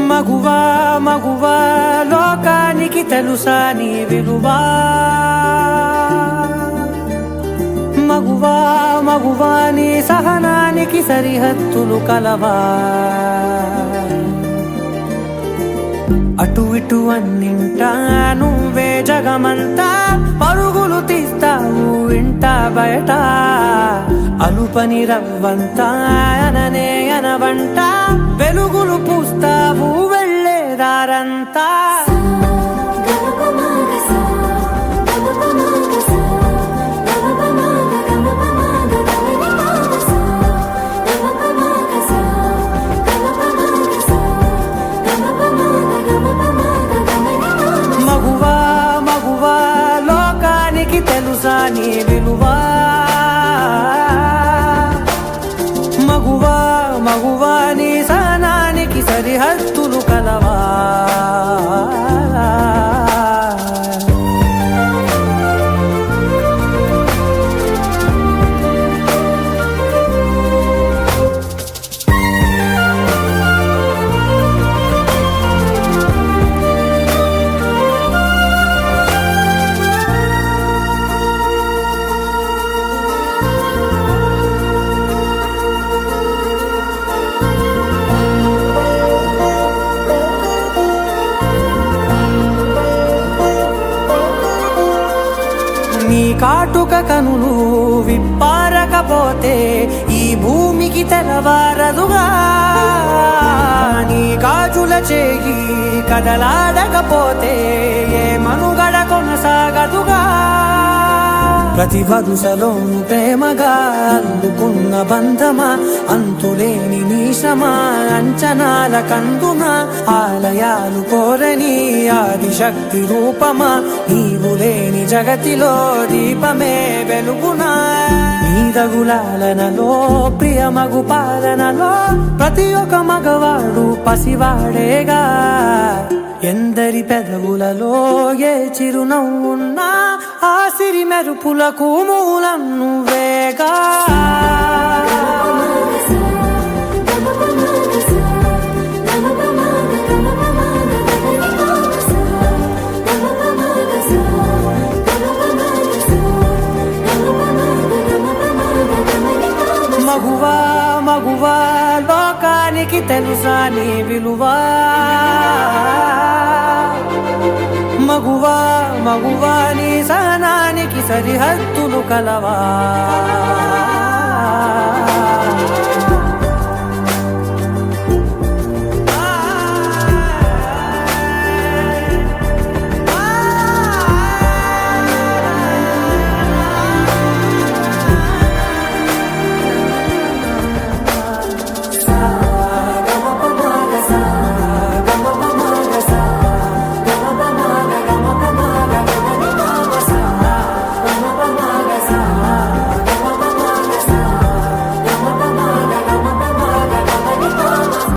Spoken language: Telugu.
మగువా మగువా లోకానికి తెలుసా నీ విలువా, మగువా మగువా నీ సహనానికి సరిహద్దులు కలవా. అటు ఇటు అన్నింటా నువ్వే జగమంతా, పరుగులు తీస్తావు ఇంట బయట. అలుపని రవ్వంతా అననే అనవంట, వెలుగులు పూస్తావు వెళ్ళేదారంతా. మగువా మగువా లోకానికి తెలుసా నీ విలువా, మగువా మగువా నీ సహనానికి సరిహద్దులు కలవా. నీ కాటుక కనులు విప్పారకపోతే ఈ భూమికి తెలవారదుగా, నీ గాజుల చేయి కదలాడకపోతే ఏ మనుగడ కొనసాగదుగా. ప్రతి వరుసలోను ప్రేమగా అల్లుకున్న బంధమా, అంతులేని నీశమా అంచనాల కందున. ఆలయాలు కోరని ఆదిశక్తి రూపమా, నీవు లేని జగతిలో దీపమే వెలుగునా. నీదగులాలనలో ప్రియమగు పాలనలో ప్రతి ఒక్క మగవాడు పసివాడేగా. ఎందరి పెదవులలో ఏ చిరునవ్వున్నా ఆ సిరి మెరుపులకు మూలం నువ్వేగా. మగువా మగువా లోకానికి తెలుసా నీ విలువా, మగువా మగువా నీ సహనానికి సరిహద్దులు కలవా.